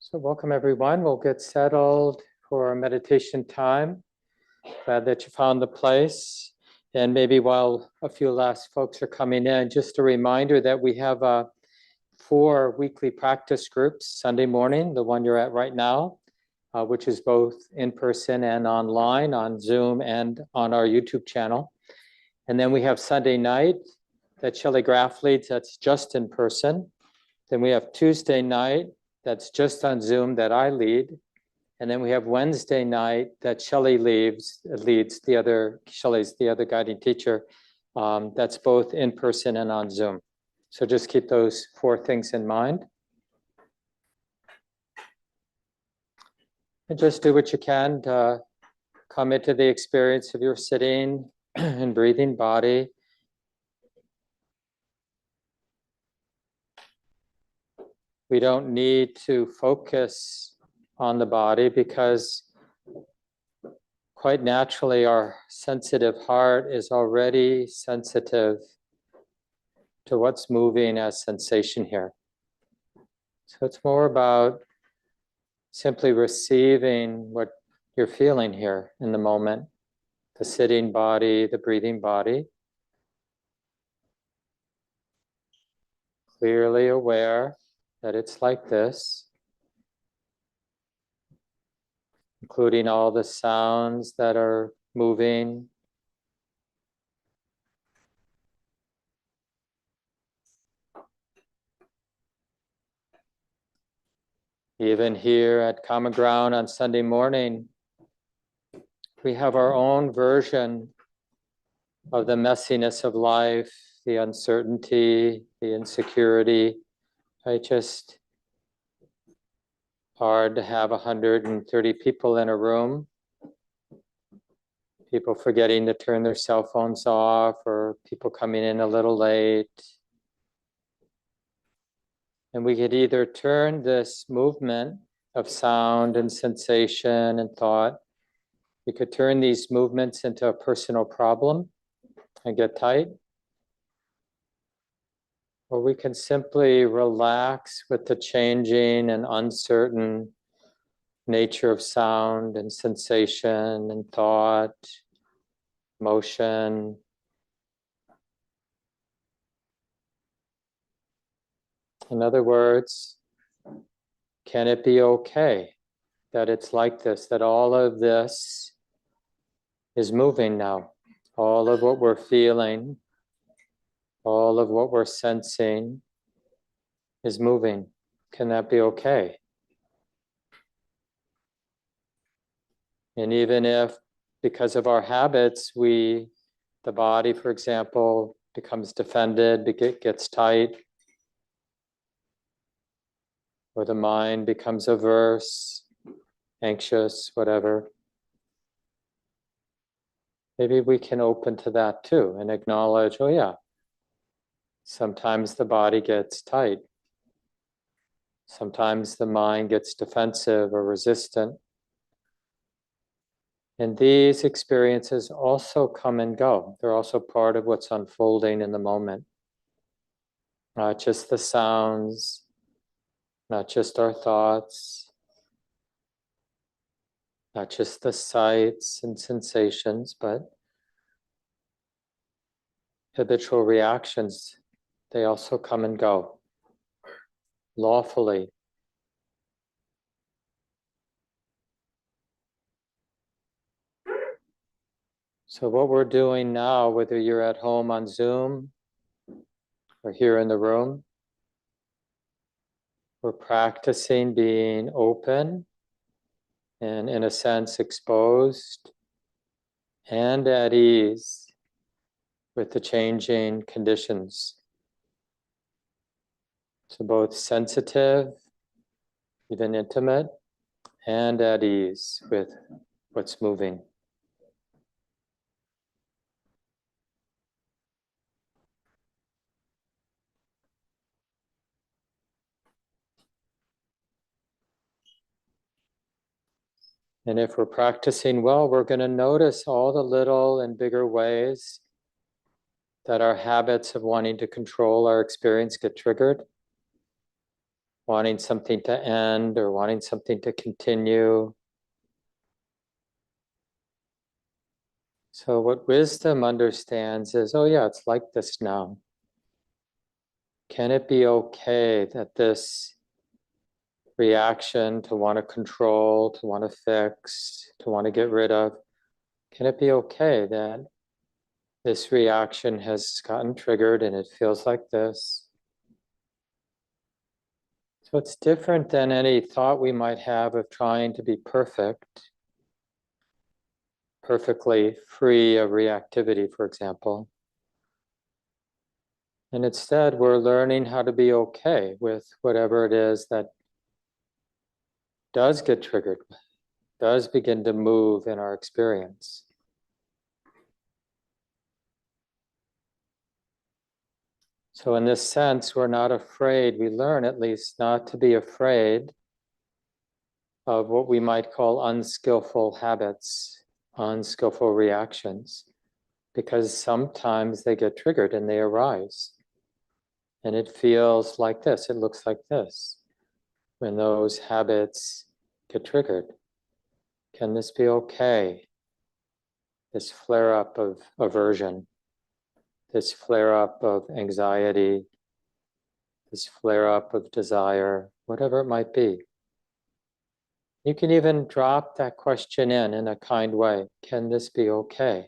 So welcome everyone. We'll get settled for our meditation time. Glad that you found the place. And maybe while a few last folks are coming in, just a reminder that we have 4 weekly practice groups. Sunday morning, the one you're at right now, which is both in person and online on Zoom and on our YouTube channel. And then we have Sunday night that Shelley Graff leads, that's just in person. Then we have Tuesday night, that's just on Zoom that I lead. And then we have Wednesday night that Shelley leads Shelley's the other guiding teacher. That's both in person and on Zoom. So just keep those 4 things in mind. And just do what you can to come into the experience of your sitting and breathing body. We don't need to focus on the body because quite naturally our sensitive heart is already sensitive to what's moving as sensation here. So it's more about simply receiving what you're feeling here in the moment, the sitting body, the breathing body. Clearly aware that it's like this, including all the sounds that are moving. Even here at Common Ground on Sunday morning, we have our own version of the messiness of life, the uncertainty, the insecurity. Just hard to have 130 people in a room, people forgetting to turn their cell phones off, or people coming in a little late. And we could either turn this movement of sound and sensation and thought, we could turn these movements into a personal problem and get tight. Or we can simply relax with the changing and uncertain nature of sound and sensation and thought, motion. In other words, can it be okay that it's like this, that all of this is moving now? All of what we're feeling, all of what we're sensing is moving. Can that be okay? And even if, because of our habits, the body, for example, becomes defended, gets tight, or the mind becomes averse, anxious, whatever, maybe we can open to that too and acknowledge, oh yeah, sometimes the body gets tight. Sometimes the mind gets defensive or resistant. And these experiences also come and go. They're also part of what's unfolding in the moment. Not just the sounds, not just our thoughts, not just the sights and sensations, but habitual reactions. They also come and go lawfully. So what we're doing now, whether you're at home on Zoom or here in the room, we're practicing being open and, in a sense, exposed and at ease with the changing conditions. So both sensitive, even intimate, and at ease with what's moving. And if we're practicing well, we're going to notice all the little and bigger ways that our habits of wanting to control our experience get triggered. wanting something to end or wanting something to continue. So what wisdom understands is, oh yeah, it's like this now. Can it be okay that this reaction to want to control, to want to fix, to want to get rid of, can it be okay that this reaction has gotten triggered and it feels like this? So it's different than any thought we might have of trying to be perfect, perfectly free of reactivity, for example. And instead, we're learning how to be okay with whatever it is that does get triggered, does begin to move in our experience. So, in this sense, we're not afraid. We learn, at least, not to be afraid of what we might call unskillful habits, unskillful reactions, because sometimes they get triggered and they arise. And it feels like this, it looks like this. When those habits get triggered, can this be okay? This flare up of aversion, this flare up of anxiety, this flare up of desire, whatever it might be. You can even drop that question in a kind way. Can this be okay?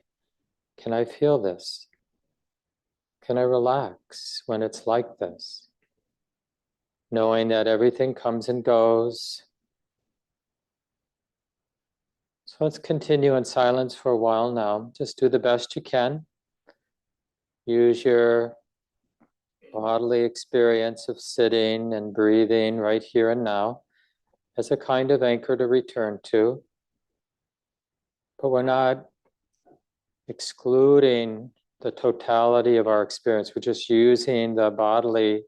Can I feel this? Can I relax when it's like this? Knowing that everything comes and goes. So let's continue in silence for a while now. Just do the best you can. Use your bodily experience of sitting and breathing right here and now as a kind of anchor to return to. But we're not excluding the totality of our experience. We're just using the bodily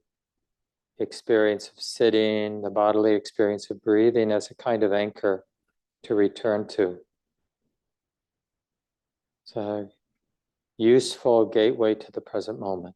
experience of sitting, the bodily experience of breathing as a kind of anchor to return to. It's a useful gateway to the present moment.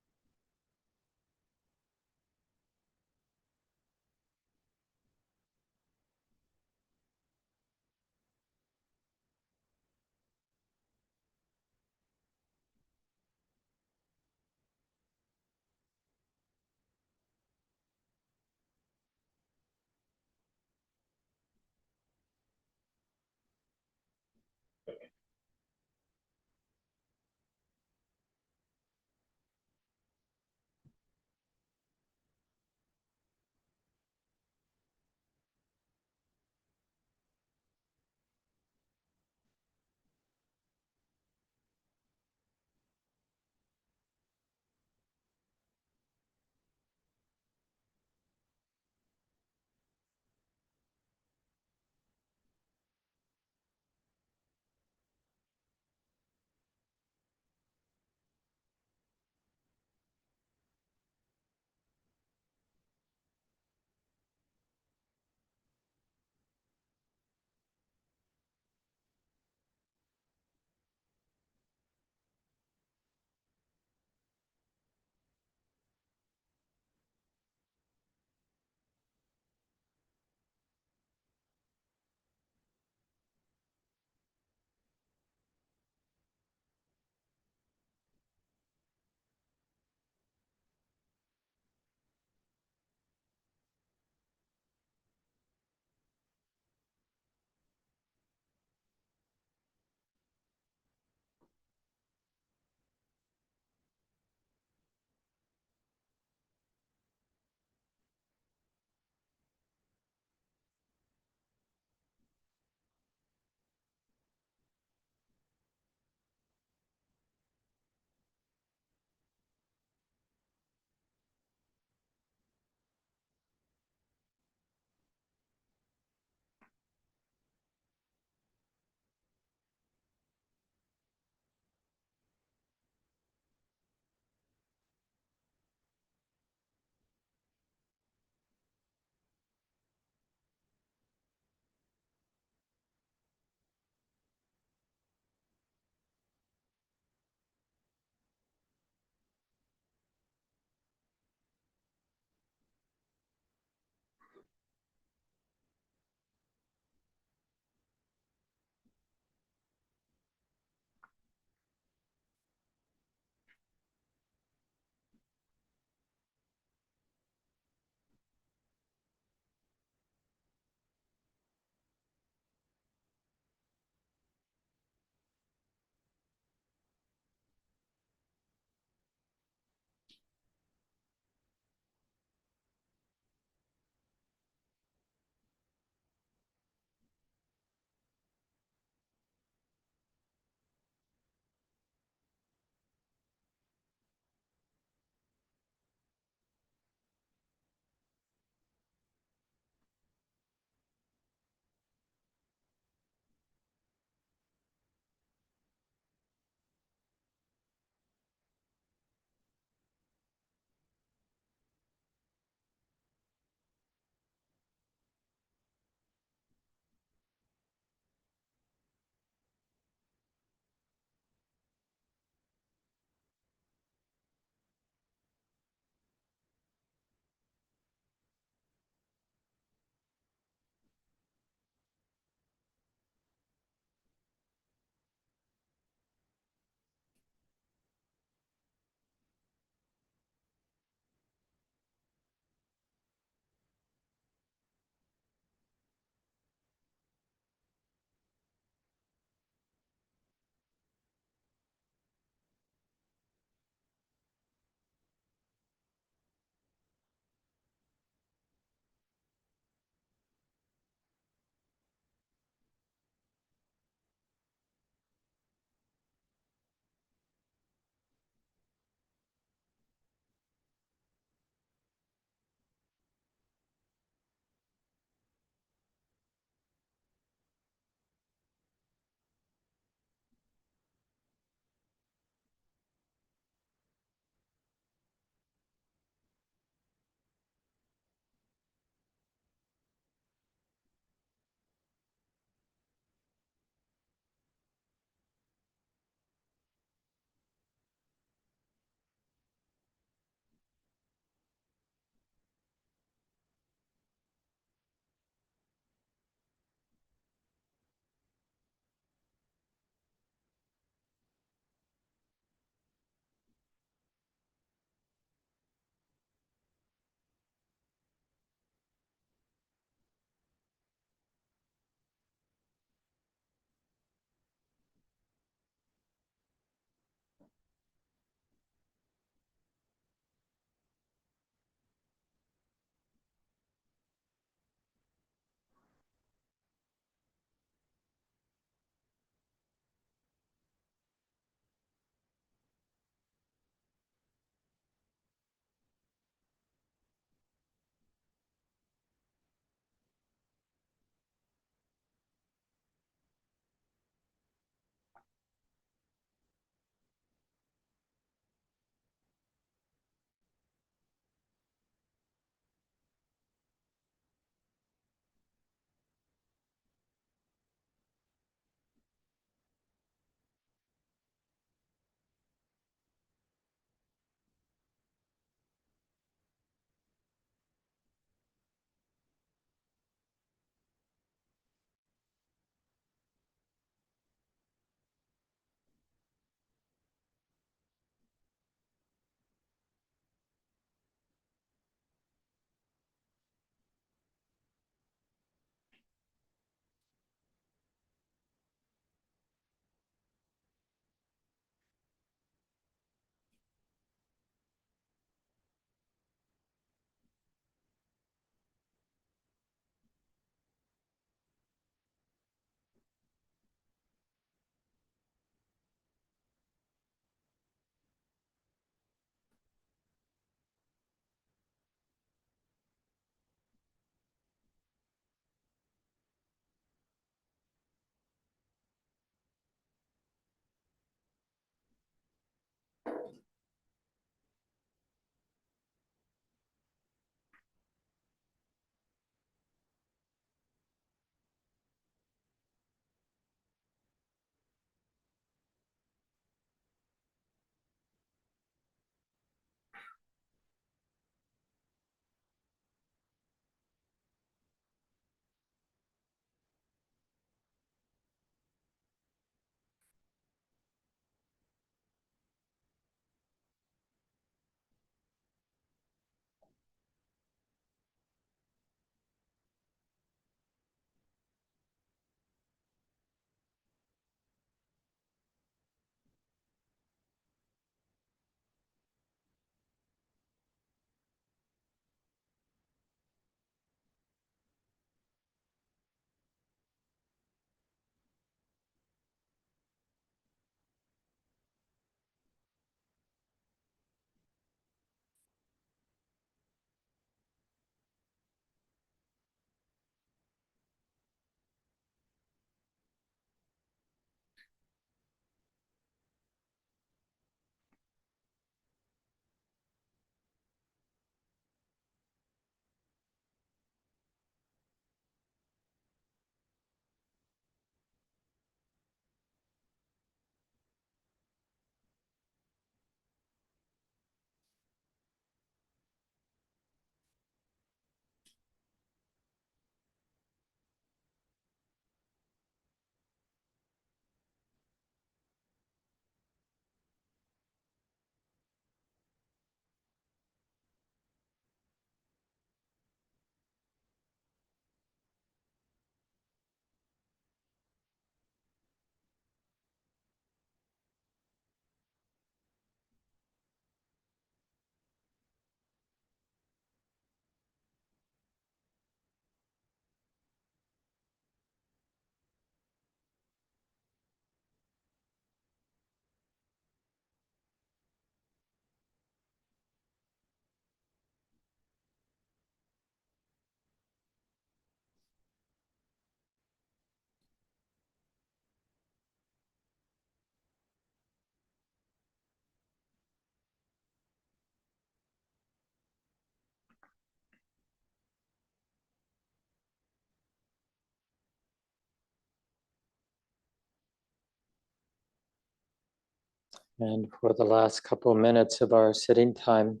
And for the last couple of minutes of our sitting time,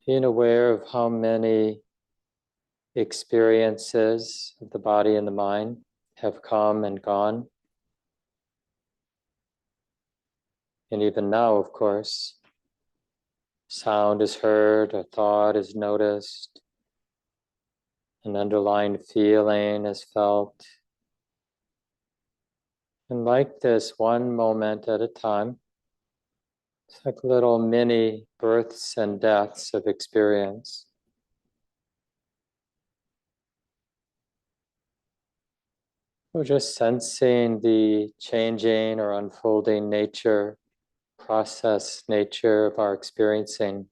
being aware of how many experiences of the body and the mind have come and gone. And even now, of course, sound is heard, a thought is noticed, an underlying feeling is felt. And like this, one moment at a time, it's like little mini births and deaths of experience. We're just sensing the changing or unfolding nature, process nature of our experiencing.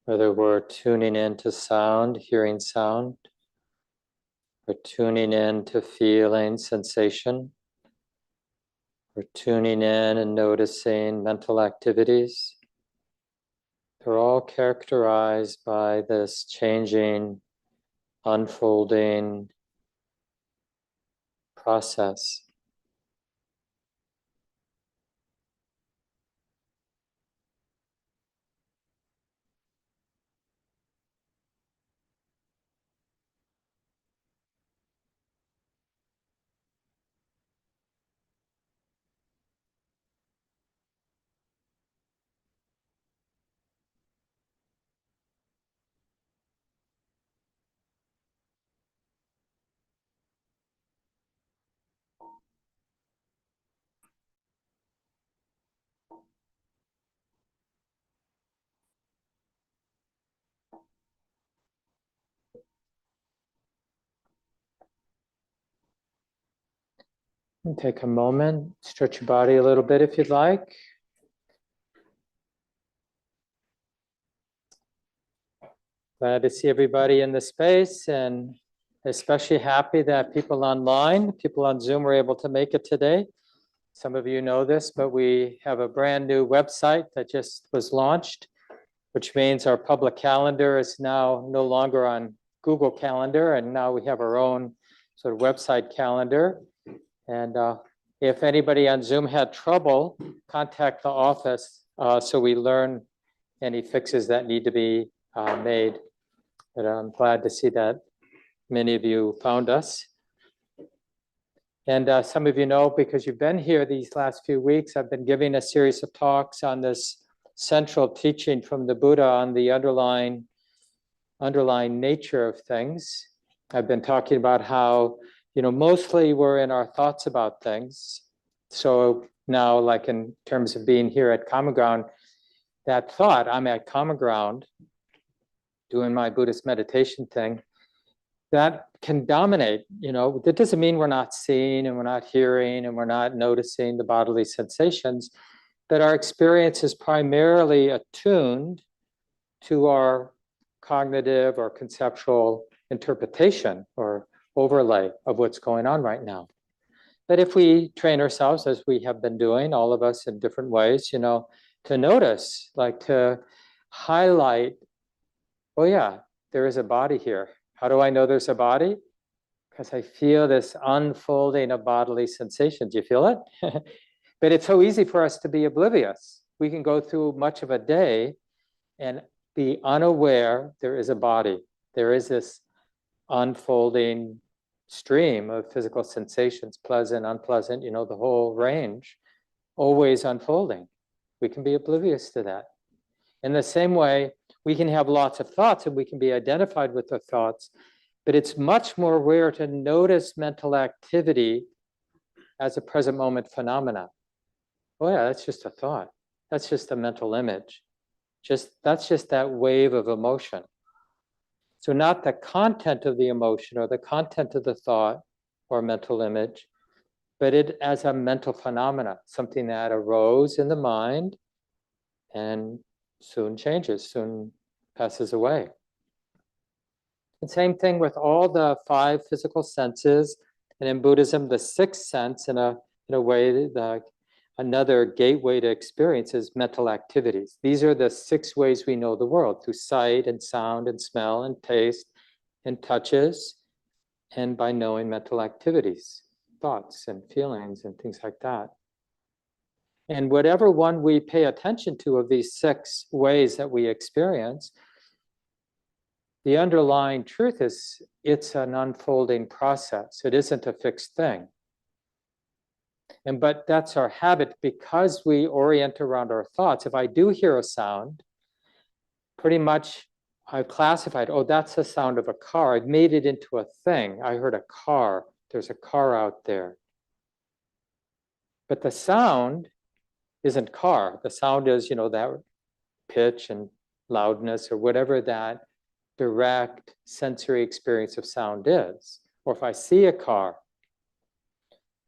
Whether we're tuning into sound, hearing sound, or tuning in to feeling, sensation, or tuning in and noticing mental activities. They're all characterized by this changing, unfolding process. And take a moment, stretch your body a little bit if you'd like. Glad to see everybody in the space, and especially happy that people online, people on Zoom were able to make it today. Some of you know this, but we have a brand new website that just was launched, which means our public calendar is now no longer on Google Calendar, and now we have our own sort of website calendar. And if anybody on Zoom had trouble, contact the office so we learn any fixes that need to be made. But I'm glad to see that many of you found us. And some of you know, because you've been here these last few weeks, I've been giving a series of talks on this central teaching from the Buddha on the underlying nature of things. I've been talking about how, mostly we're in our thoughts about things. So now, like in terms of being here at Common Ground, that thought, I'm at Common Ground doing my Buddhist meditation thing, that can dominate. That doesn't mean we're not seeing and we're not hearing and we're not noticing the bodily sensations, but our experience is primarily attuned to our cognitive or conceptual interpretation or overlay of what's going on right now. But if we train ourselves, as we have been doing, all of us in different ways, to notice, like to highlight, oh yeah, there is a body here. How do I know there's a body? Because I feel this unfolding of bodily sensations. Do you feel it? But it's so easy for us to be oblivious. We can go through much of a day and be unaware there is a body. There is this unfolding stream of physical sensations, pleasant, unpleasant, the whole range, always unfolding. We can be oblivious to that. In the same way, we can have lots of thoughts and we can be identified with the thoughts, but it's much more rare to notice mental activity as a present moment phenomena. Oh yeah, that's just a thought. That's just a mental image. That's just that wave of emotion. So not the content of the emotion or the content of the thought or mental image, but it as a mental phenomena, something that arose in the mind and soon changes, soon passes away. And same thing with all the 5 physical senses, and in Buddhism, the 6th sense, in a way, another gateway to experience is mental activities. These are the 6 ways we know the world, through sight and sound and smell and taste and touches, and by knowing mental activities, thoughts and feelings and things like that. And whatever one we pay attention to of these 6 ways that we experience, the underlying truth is it's an unfolding process. It isn't a fixed thing. But that's our habit because we orient around our thoughts. If I do hear a sound, pretty much I've classified, oh, that's the sound of a car. I've made it into a thing. I heard a car. There's a car out there. But the sound isn't car. The sound is, that pitch and loudness or whatever that direct sensory experience of sound is. Or if I see a car,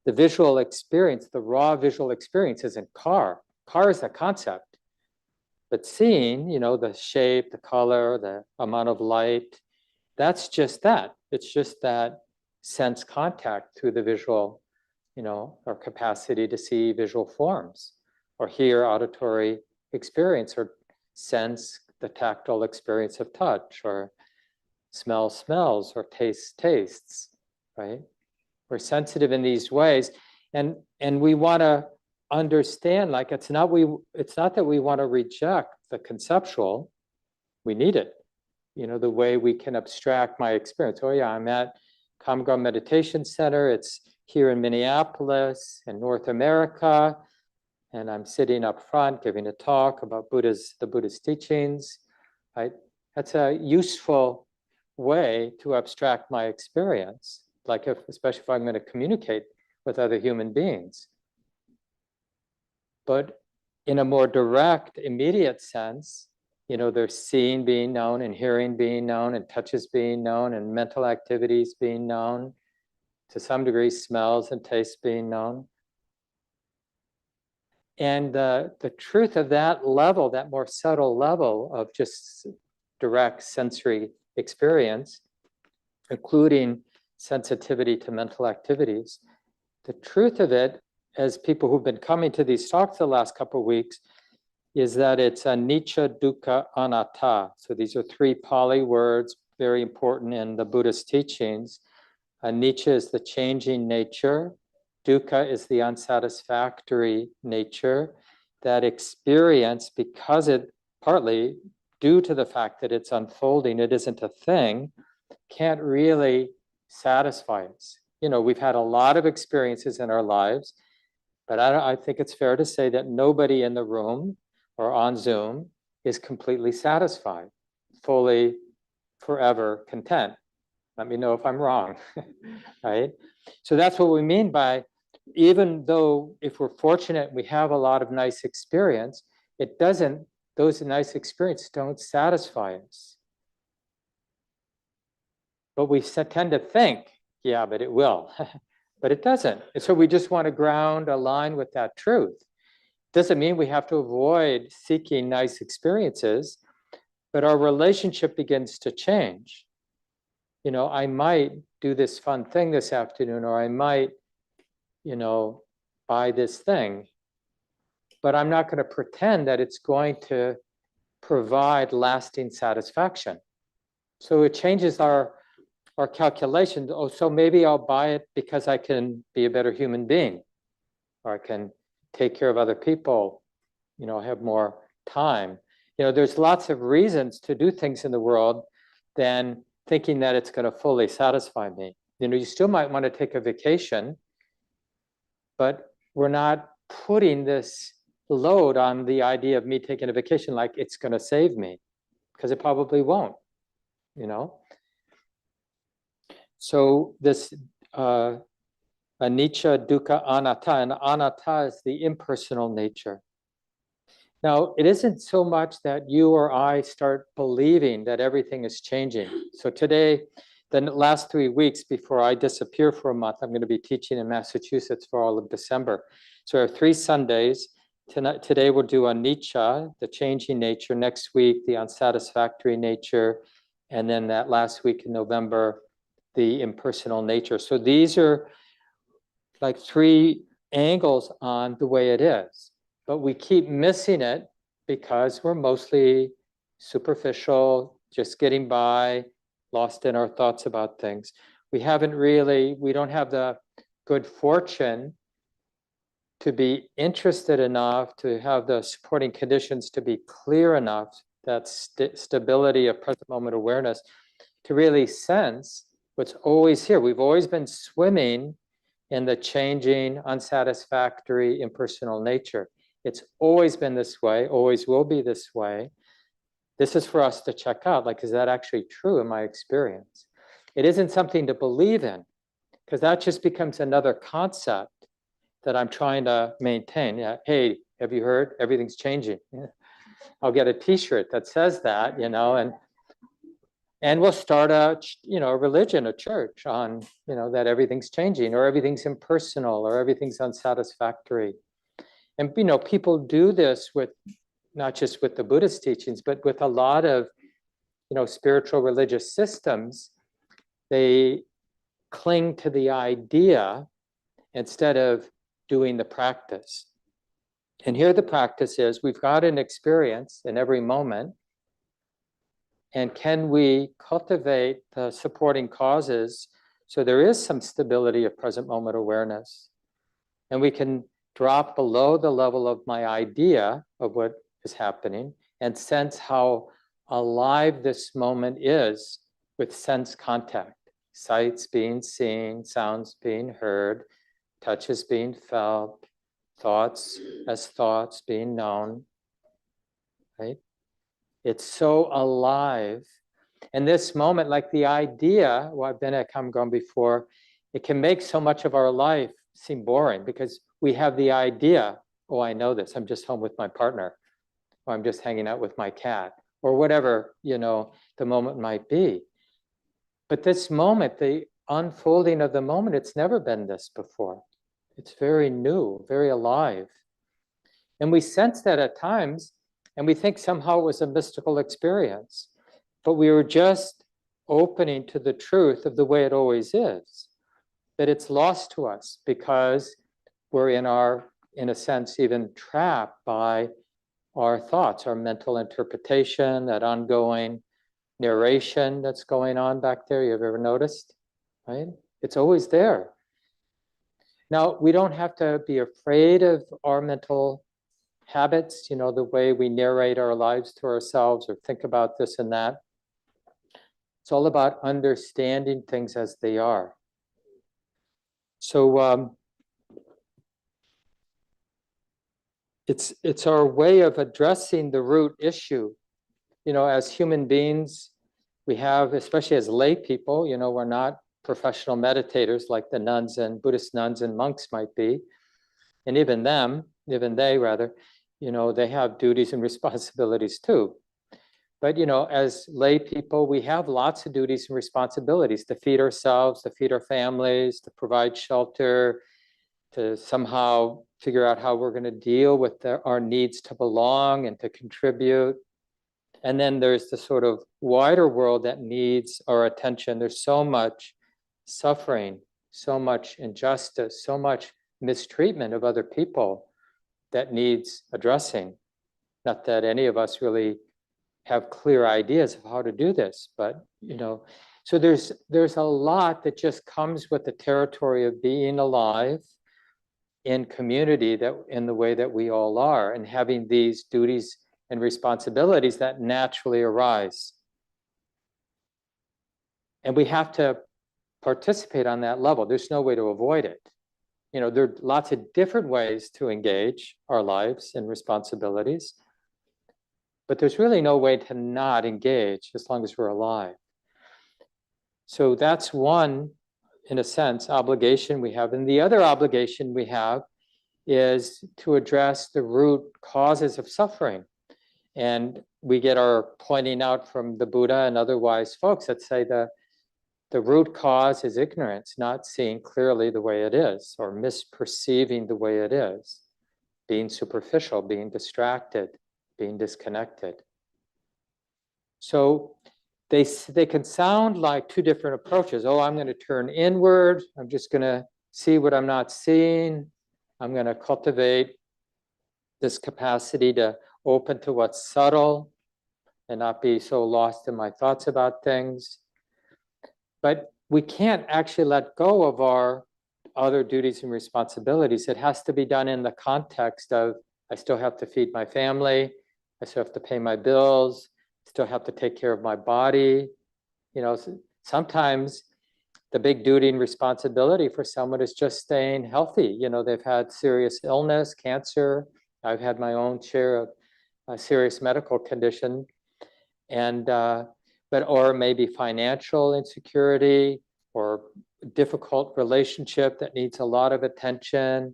the visual experience, the raw visual experience isn't car. Car is a concept. But seeing, the shape, the color, the amount of light, that's just that. It's just that sense contact through the visual, our capacity to see visual forms or hear auditory experience or sense the tactile experience of touch or smell smells or taste tastes, right? We're sensitive in these ways, and we want to understand, like it's not that we want to reject the conceptual. We need it. The way we can abstract my experience. Oh yeah, I'm at Common Ground Meditation Center. It's here in Minneapolis in North America. And I'm sitting up front giving a talk about the Buddhist teachings. Right? That's a useful way to abstract my experience, especially if I'm going to communicate with other human beings. But in a more direct, immediate sense, there's seeing being known and hearing being known and touches being known and mental activities being known, to some degree smells and tastes being known. And the truth of that level, that more subtle level of just direct sensory experience, including sensitivity to mental activities, the truth of it, as people who've been coming to these talks the last couple of weeks, is that it's anicca, dukkha, anatta. So these are 3 Pali words, very important in the Buddhist teachings. Anicca is the changing nature. Dukkha is the unsatisfactory nature. That experience, because it partly due to the fact that it's unfolding, it isn't a thing, can't really satisfy us. We've had a lot of experiences in our lives, but I think it's fair to say that nobody in the room or on Zoom is completely satisfied, fully, forever content. Let me know if I'm wrong, right? So that's what we mean by, even though if we're fortunate, we have a lot of nice experience, those nice experiences don't satisfy us. But we tend to think, yeah, but it will, but it doesn't. And so we just want to ground, align with that truth. Doesn't mean we have to avoid seeking nice experiences, but our relationship begins to change. I might do this fun thing this afternoon, or I might, buy this thing, but I'm not going to pretend that it's going to provide lasting satisfaction. So it changes our calculation. Oh, so maybe I'll buy it because I can be a better human being, or I can take care of other people, have more time. There's lots of reasons to do things in the world than thinking that it's going to fully satisfy me. You still might want to take a vacation, but we're not putting this load on the idea of me taking a vacation like it's going to save me, because it probably won't, So this anicca, dukkha, anatta, and anatta is the impersonal nature. Now, it isn't so much that you or I start believing that everything is changing. So today, the last 3 weeks before I disappear for a month, I'm going to be teaching in Massachusetts for all of December. So I have 3 Sundays, Today we'll do Anicca, the changing nature. Next week, the unsatisfactory nature. And then that last week in November, the impersonal nature. So these are like three angles on the way it is. But we keep missing it because we're mostly superficial, just getting by, lost in our thoughts about things. We don't have the good fortune to be interested enough, to have the supporting conditions to be clear enough, that stability of present moment awareness, to really sense what's always here. We've always been swimming in the changing, unsatisfactory, impersonal nature. It's always been this way, always will be this way. This is for us to check out, like, is that actually true in my experience? It isn't something to believe in, because that just becomes another concept that I'm trying to maintain. Yeah, hey, have you heard? Everything's changing. Yeah. I'll get a T-shirt that says that, and we'll start a religion, a church on that everything's changing, or everything's impersonal, or everything's unsatisfactory. And people do this with not just with the Buddhist teachings, but with a lot of spiritual religious systems. They cling to the idea instead of doing the practice. And here the practice is, we've got an experience in every moment, and can we cultivate the supporting causes so there is some stability of present moment awareness, and we can drop below the level of my idea of what is happening and sense how alive this moment is with sense contact, sights being seen, sounds being heard, touches being felt, thoughts as thoughts being known, right? It's so alive. And this moment, like the idea, I've been at Kamgong before, it can make so much of our life seem boring because we have the idea, oh, I know this, I'm just home with my partner, or I'm just hanging out with my cat, or whatever, the moment might be. But this moment, the unfolding of the moment, it's never been this before. It's very new, very alive. And we sense that at times, and we think somehow it was a mystical experience, but we were just opening to the truth of the way it always is, that it's lost to us because we're in a sense, even trapped by our thoughts, our mental interpretation, that ongoing narration that's going on back there. You've ever noticed, right? It's always there. Now, we don't have to be afraid of our mental habits, the way we narrate our lives to ourselves or think about this and that. It's all about understanding things as they are. So it's our way of addressing the root issue. As human beings, we have, especially as lay people, we're not professional meditators like the nuns and Buddhist nuns and monks might be. And even they rather, they have duties and responsibilities too. But, as lay people, we have lots of duties and responsibilities to feed ourselves, to feed our families, to provide shelter, to somehow figure out how we're going to deal with our needs to belong and to contribute. And then there's the sort of wider world that needs our attention. There's so much suffering, so much injustice, so much mistreatment of other people that needs addressing. Not that any of us really have clear ideas of how to do this, but so there's a lot that just comes with the territory of being alive in community, that in the way that we all are, and having these duties and responsibilities that naturally arise. And we have to participate on that level. There's no way to avoid it. There are lots of different ways to engage our lives and responsibilities, but there's really no way to not engage as long as we're alive. So that's one, in a sense, obligation we have. And the other obligation we have is to address the root causes of suffering. And we get our pointing out from the Buddha and other wise folks that say the root cause is ignorance, not seeing clearly the way it is, or misperceiving the way it is. being superficial, being distracted, being disconnected. So they can sound like two different approaches. Oh, I'm going to turn inward. I'm just going to see what I'm not seeing. I'm going to cultivate this capacity to open to what's subtle and not be so lost in my thoughts about things. But we can't actually let go of our other duties and responsibilities. It has to be done in the context of, I still have to feed my family, I still have to pay my bills, still have to take care of my body. You know, sometimes the big duty and responsibility for someone is just staying healthy. You know, they've had serious illness, cancer. I've had my own share of a serious medical condition, and or maybe financial insecurity or difficult relationship that needs a lot of attention,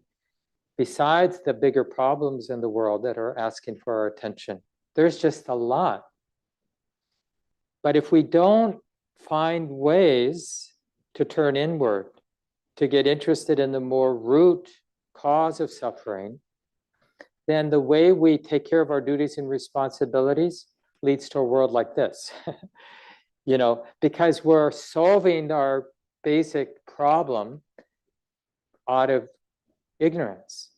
besides the bigger problems in the world that are asking for our attention. There's just a lot. But if we don't find ways to turn inward, to get interested in the more root cause of suffering, then the way we take care of our duties and responsibilities leads to a world like this. You know, because we're solving our basic problem out of ignorance,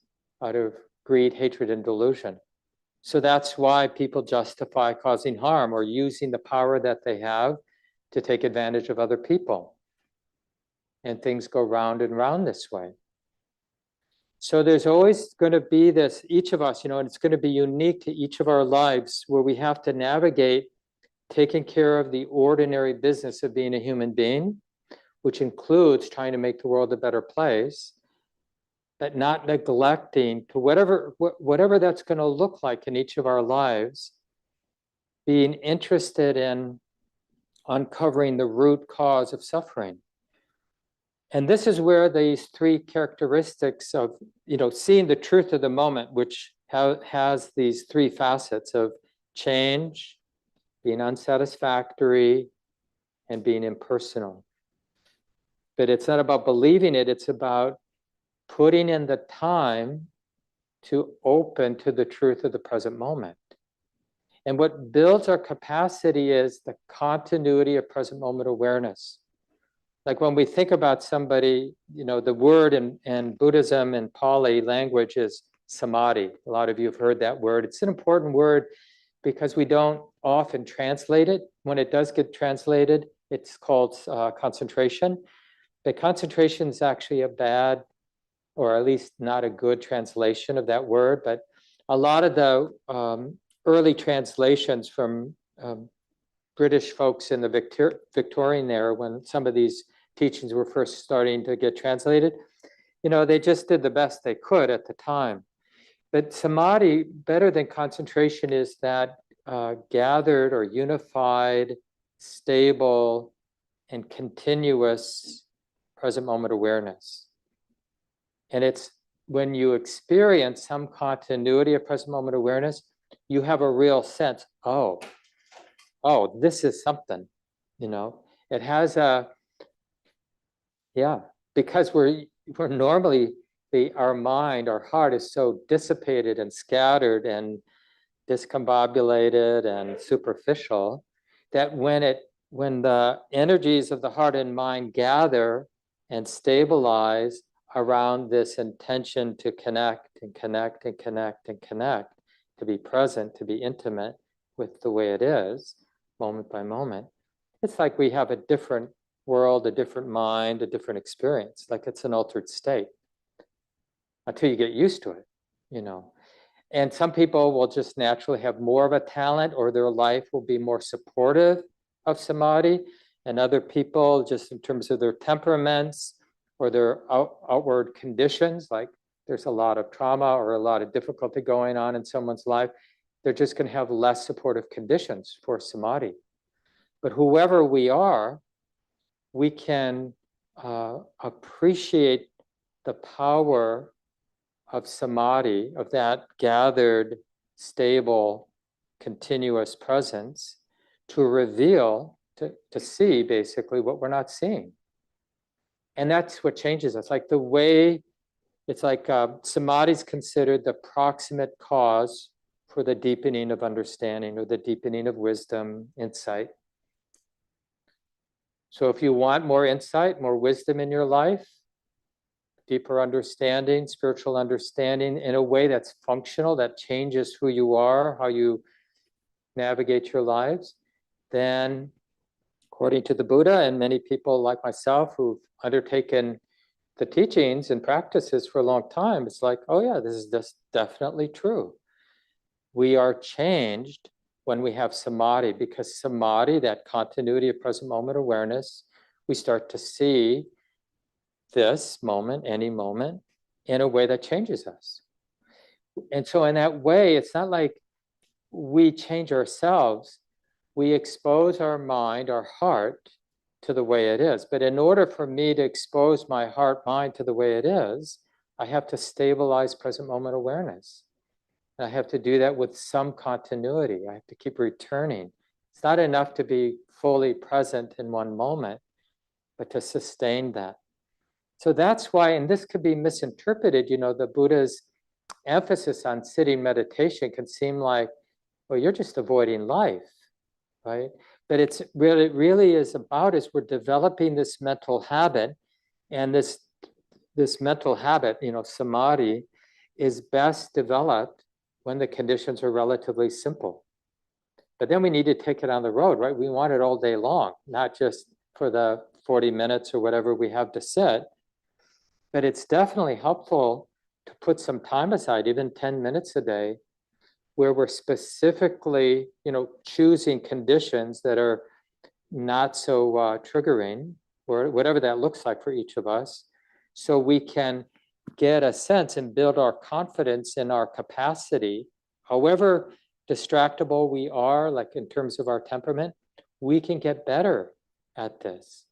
out of greed, hatred, and delusion. So that's why people justify causing harm or using the power that they have to take advantage of other people. And things go round and round this way. So there's always going to be this, each of us, you know, and it's going to be unique to each of our lives, where we have to navigate taking care of the ordinary business of being a human being, which includes trying to make the world a better place, but not neglecting to whatever that's going to look like in each of our lives, being interested in uncovering the root cause of suffering. And this is where these three characteristics of, you know, seeing the truth of the moment, which has these three facets of change, being unsatisfactory, and being impersonal. But it's not about believing it, it's about putting in the time to open to the truth of the present moment. And what builds our capacity is the continuity of present moment awareness. Like when we think about somebody, you know, the word in Buddhism and Pali language is samadhi. A lot of you have heard that word. It's an important word because we don't often translate it. When it does get translated, it's called concentration. But concentration is actually a bad, or at least not a good translation of that word. But a lot of the early translations from British folks in the Victorian era, when some of these teachings were first starting to get translated, you know, they just did the best they could at the time. But samadhi, better than concentration, is that gathered or unified, stable, and continuous present moment awareness. And it's when you experience some continuity of present moment awareness, you have a real sense, oh, this is something, you know. It has a, yeah, because we're normally, our mind, our heart is so dissipated and scattered and discombobulated and superficial, that when the energies of the heart and mind gather and stabilize around this intention to connect and connect and connect and connect, to be present, to be intimate with the way it is, moment by moment, it's like we have a different world, a different mind, a different experience, like it's an altered state, until you get used to it, you know. And some people will just naturally have more of a talent, or their life will be more supportive of samadhi, and other people, just in terms of their temperaments or their outward conditions, like there's a lot of trauma or a lot of difficulty going on in someone's life, they're just going to have less supportive conditions for samadhi. But whoever we are, we can appreciate the power of samadhi, of that gathered, stable, continuous presence, to reveal, to see basically what we're not seeing. And that's what changes us. Like the way It's like samadhi is considered the proximate cause for the deepening of understanding or the deepening of wisdom, insight. So if you want more insight, more wisdom in your life, deeper understanding, spiritual understanding in a way that's functional, that changes who you are, how you navigate your lives, then according to the Buddha and many people like myself who've undertaken the teachings and practices for a long time, it's like, oh yeah, this is just definitely true. We are changed when we have samadhi, because samadhi, that continuity of present moment awareness, we start to see this moment, any moment, in a way that changes us. And so in that way, it's not like we change ourselves, we expose our mind, our heart, to the way it is. But in order for me to expose my heart, mind to the way it is, I have to stabilize present moment awareness. And I have to do that with some continuity. I have to keep returning. It's not enough to be fully present in one moment, but to sustain that. So that's why, and this could be misinterpreted, the Buddha's emphasis on sitting meditation can seem like, well, you're just avoiding life, right? But it's really is about is we're developing this mental habit, and this mental habit, samadhi, is best developed when the conditions are relatively simple. But then we need to take it on the road, right? We want it all day long, not just for the 40 minutes or whatever we have to sit. But it's definitely helpful to put some time aside, even 10 minutes a day, where we're specifically, choosing conditions that are not so triggering, or whatever that looks like for each of us, so we can get a sense and build our confidence in our capacity, however distractible we are, like in terms of our temperament, we can get better at this.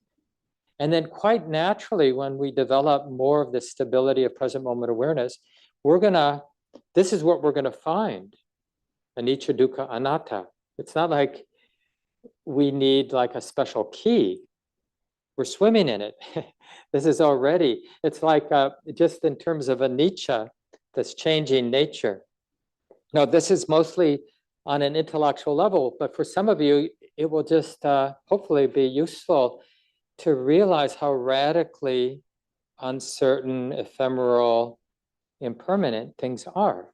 And then quite naturally, when we develop more of the stability of present moment awareness, this is what we're gonna find. Anicca, dukkha, anatta. It's not like we need like a special key. We're swimming in it. This is already, it's like just in terms of anicca, this changing nature. Now, this is mostly on an intellectual level, but for some of you, it will just hopefully be useful to realize how radically uncertain, ephemeral, impermanent things are.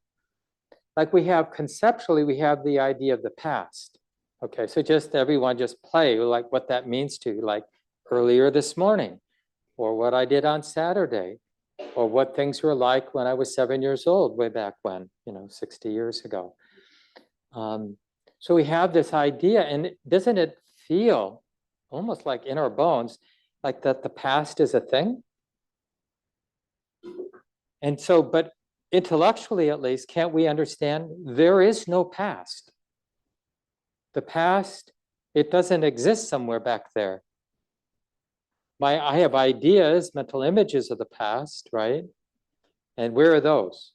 Like we have conceptually, we have the idea of the past. Okay, so just everyone just play like what that means to you, like earlier this morning, or what I did on Saturday, or what things were like when I was 7 years old, way back when, 60 years ago. So we have this idea, and doesn't it feel almost like in our bones, like that the past is a thing? And so, but intellectually at least, can't we understand there is no past? The past, it doesn't exist somewhere back there. I have ideas, mental images of the past, right? And where are those?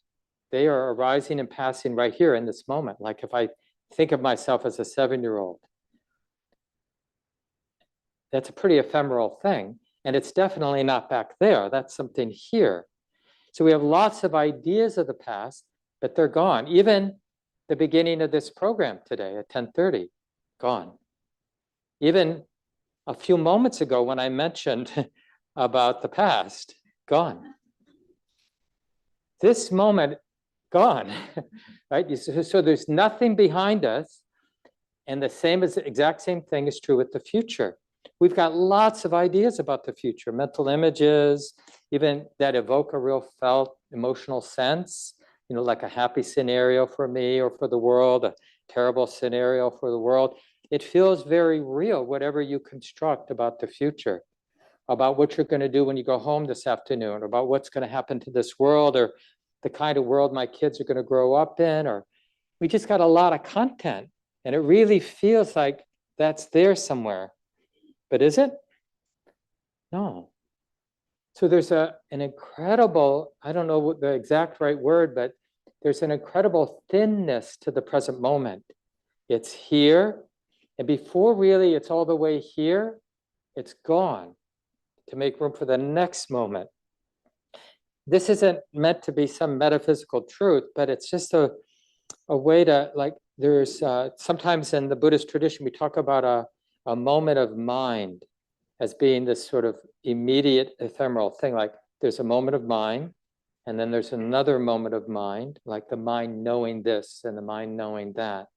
They are arising and passing right here in this moment. Like if I think of myself as a 7-year-old, that's a pretty ephemeral thing. And it's definitely not back there. That's something here. So we have lots of ideas of the past, but they're gone. Even the beginning of this program today at 10:30, gone. Even a few moments ago when I mentioned about the past, gone. This moment, gone, right? So there's nothing behind us, and the exact same thing is true with the future. We've got lots of ideas about the future, mental images, even that evoke a real felt emotional sense, like a happy scenario for me or for the world, a terrible scenario for the world. It feels very real, whatever you construct about the future, about what you're going to do when you go home this afternoon, about what's going to happen to this world, or the kind of world my kids are going to grow up in, or we just got a lot of content, and it really feels like that's there somewhere. But is it? No. So there's an incredible, I don't know what the exact right word, but there's an incredible thinness to the present moment. It's here, and before really it's all the way here, it's gone to make room for the next moment. this isn't meant to be some metaphysical truth, but it's just a way to, like, there's sometimes in the Buddhist tradition, we talk about a moment of mind as being this sort of immediate ephemeral thing. Like there's a moment of mind, and then there's another moment of mind, like the mind knowing this and the mind knowing that.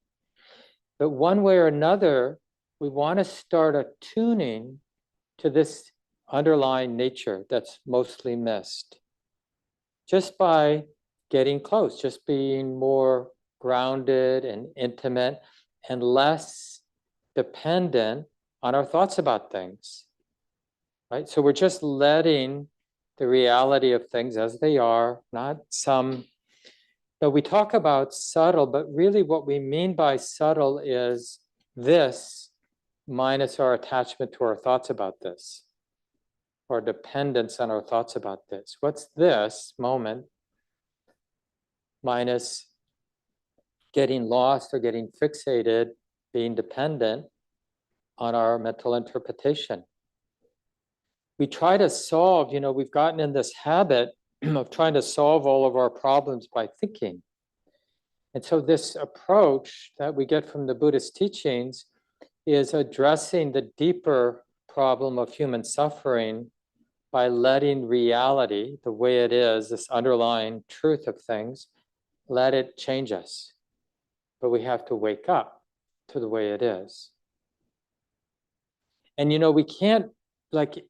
But one way or another, we want to start attuning to this underlying nature that's mostly missed. Just by getting close, just being more grounded and intimate and less dependent on our thoughts about things, right? So we're just letting the reality of things as they are, not some, but we talk about subtle, but really what we mean by subtle is this minus our attachment to our thoughts about this, our dependence on our thoughts about this. What's this moment minus getting lost or getting fixated, being dependent on our mental interpretation? We try to solve, we've gotten in this habit of trying to solve all of our problems by thinking. And so this approach that we get from the Buddhist teachings is addressing the deeper problem of human suffering by letting reality, the way it is, this underlying truth of things, let it change us. But we have to wake up to the way it is. And we can't, like,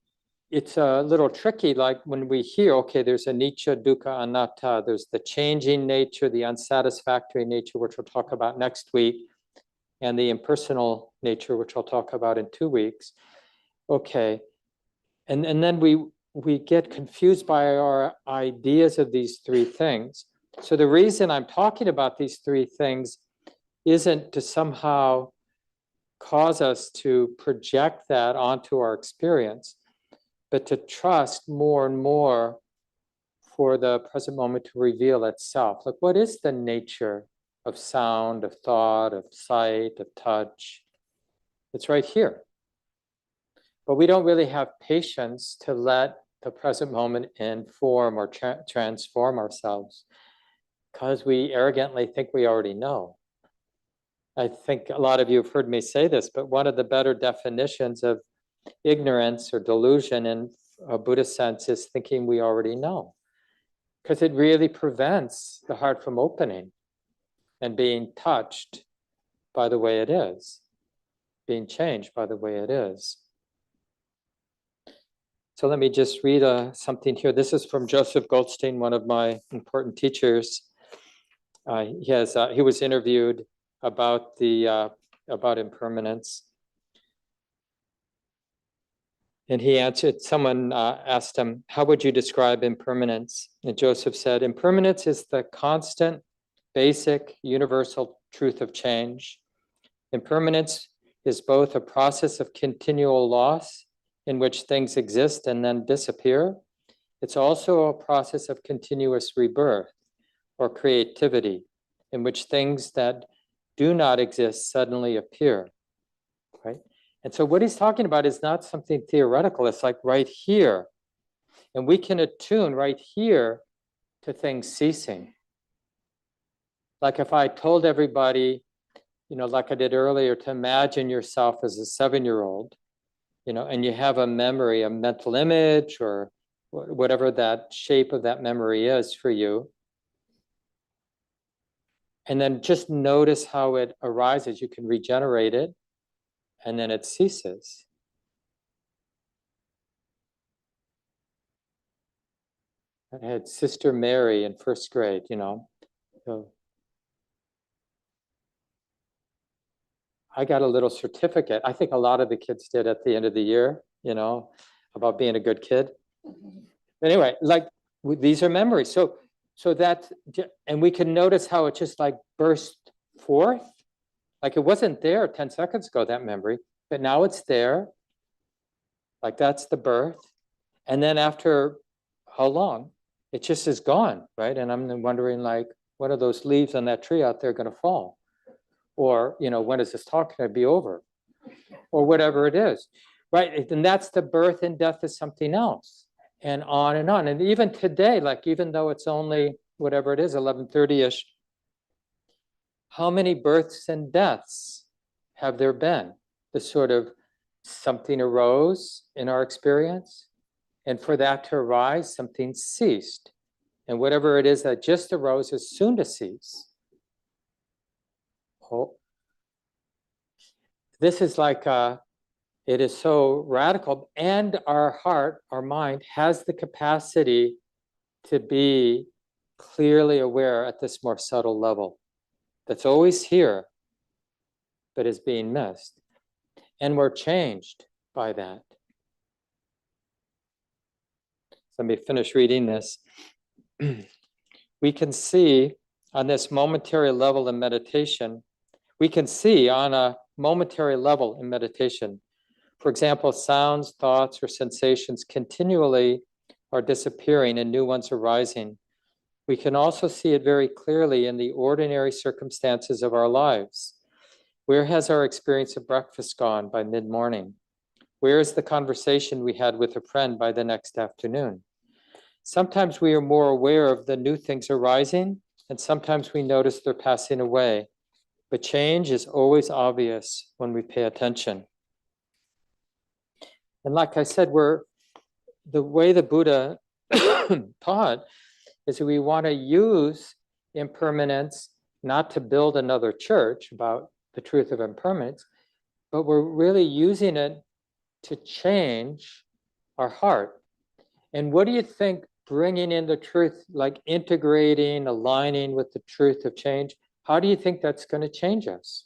it's a little tricky, like when we hear, okay, there's anicca, dukkha, anatta, there's the changing nature, the unsatisfactory nature, which we'll talk about next week, and the impersonal nature, which I'll talk about in 2 weeks. Okay, and then we get confused by our ideas of these three things. So the reason I'm talking about these three things isn't to somehow cause us to project that onto our experience, but to trust more and more for the present moment to reveal itself. Like, what is the nature of sound, of thought, of sight, of touch? It's right here. But we don't really have patience to let the present moment inform or transform ourselves because we arrogantly think we already know. I think a lot of you have heard me say this, but one of the better definitions of ignorance or delusion in a Buddhist sense is thinking we already know, because it really prevents the heart from opening and being touched by the way it is, being changed by the way it is. So let me just read something here. This is from Joseph Goldstein, one of my important teachers. He was interviewed about impermanence. And he answered, someone asked him, how would you describe impermanence? And Joseph said, impermanence is the constant, basic, universal truth of change. Impermanence is both a process of continual loss in which things exist and then disappear. It's also a process of continuous rebirth or creativity in which things that do not exist suddenly appear, right? And so what he's talking about is not something theoretical. It's like right here. And we can attune right here to things ceasing. Like if I told everybody, like I did earlier, to imagine yourself as a 7-year-old, and you have a memory, a mental image, or whatever that shape of that memory is for you. And then just notice how it arises. You can regenerate it, and then it ceases. I had Sister Mary in first grade, So I got a little certificate. I think a lot of the kids did at the end of the year, about being a good kid. Anyway, like these are memories. So that, and we can notice how it just like burst forth. Like it wasn't there 10 seconds ago, that memory, but now it's there. Like that's the birth. And then after how long? It just is gone, right? And I'm wondering, like, when are those leaves on that tree out there going to fall? Or, when is this talk going to be over? Or whatever it is, right? And that's the birth and death of something else. and on and on. And even today, like even though it's only whatever it is, 11:30-ish, how many births and deaths have there been? The sort of something arose in our experience, and for that to arise, something ceased. And whatever it is that just arose is soon to cease. Oh, this is like it is so radical, and our heart, our mind has the capacity to be clearly aware at this more subtle level that's always here, but is being missed. And we're changed by that. Let me finish reading this. We can see on this momentary level in meditation, we can see on a momentary level in meditation, for example, sounds, thoughts, or sensations continually are disappearing and new ones arising. We can also see it very clearly in the ordinary circumstances of our lives. Where has our experience of breakfast gone by mid-morning? Where is the conversation we had with a friend by the next afternoon? Sometimes we are more aware of the new things arising, and sometimes we notice they're passing away. But change is always obvious when we pay attention. And like I said, the way the Buddha taught is that we want to use impermanence not to build another church about the truth of impermanence, but we're really using it to change our heart. And what do you think bringing in the truth, like integrating, aligning with the truth of change, how do you think that's going to change us?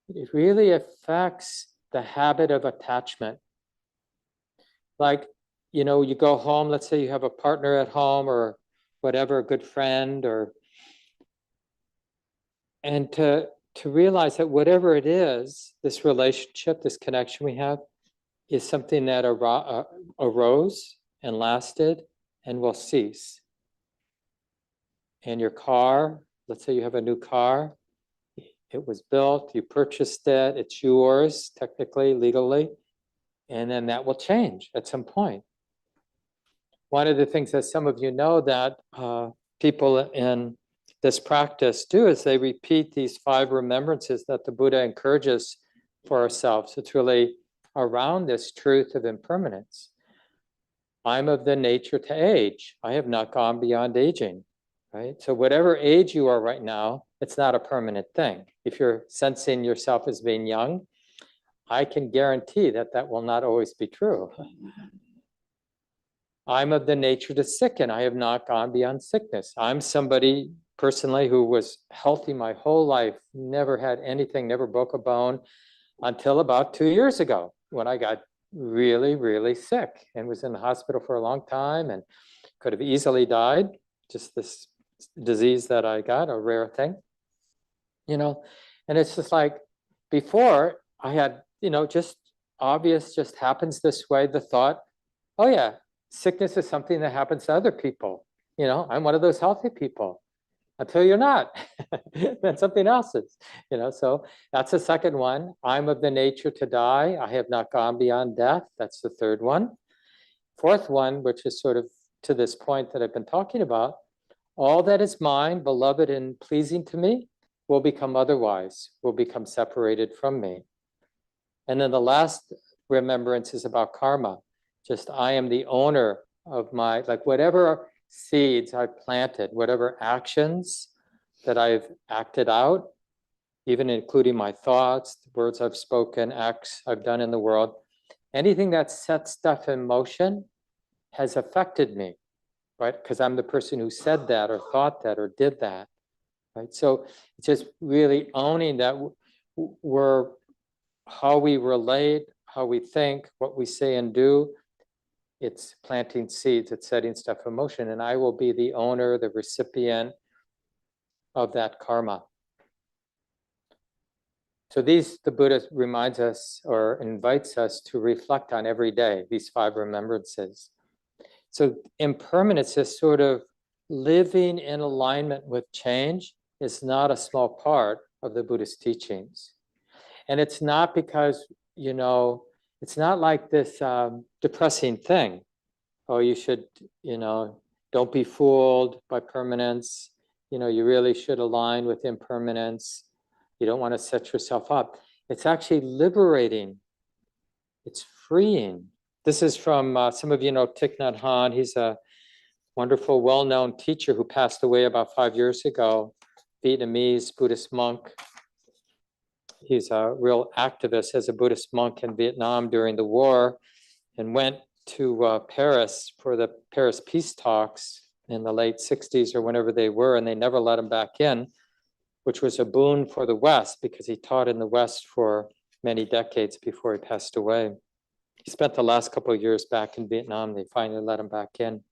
It really affects the habit of attachment. Like, you know, you go home, let's say you have a partner at home or whatever, a good friend, and to realize that whatever it is, this relationship, this connection we have, is something that arose and lasted and will cease. And your car, let's say you have a new car, it was built, you purchased it, it's yours, technically, legally, and then that will change at some point. One of the things that some of you know that people in this practice do is they repeat these 5 remembrances that the Buddha encourages for ourselves. It's really around this truth of impermanence. I'm of the nature to age. I have not gone beyond aging, right? So whatever age you are right now, it's not a permanent thing. If you're sensing yourself as being young, I can guarantee that that will not always be true. I'm of the nature to sicken. I have not gone beyond sickness. I'm somebody personally who was healthy my whole life, never had anything, never broke a bone until about 2 years ago when I got really, really sick and was in the hospital for a long time and could have easily died. Just this disease that I got, a rare thing, you know. And it's just like before I had, you know, just obvious, just happens this way, the thought, oh yeah, sickness is something that happens to other people. You know, I'm one of those healthy people. Until you're not, then something else is, you know. So that's the second one. I'm of the nature to die. I have not gone beyond death. That's the third one. Fourth one, which is sort of to this point that I've been talking about, all that is mine, beloved and pleasing to me, will become otherwise, will become separated from me. And then the last remembrance is about karma. Just I am the owner of my, like whatever seeds I've planted, whatever actions that I've acted out, even including my thoughts, the words I've spoken, acts I've done in the world, anything that sets stuff in motion has affected me, right? Because I'm the person who said that or thought that or did that, right? So it's just really owning that we're how we relate, how we think, what we say and do, it's planting seeds, it's setting stuff in motion, and I will be the owner, the recipient of that karma. So these, the Buddha reminds us or invites us to reflect on every day, these 5 remembrances. So impermanence is sort of living in alignment with change is not a small part of the Buddhist teachings. And it's not because, you know, It's not like this depressing thing. Oh, you should, don't be fooled by permanence. You really should align with impermanence. You don't want to set yourself up. It's actually liberating. It's freeing. This is from, some of you know Thich Nhat Hanh. He's a wonderful, well-known teacher who passed away about 5 years ago, Vietnamese Buddhist monk. He's a real activist as a Buddhist monk in Vietnam during the war, and went to Paris for the Paris peace talks in the late 60s or whenever they were, and they never let him back in, which was a boon for the West because he taught in the West for many decades before he passed away. He spent the last couple of years back in Vietnam. They finally let him back in.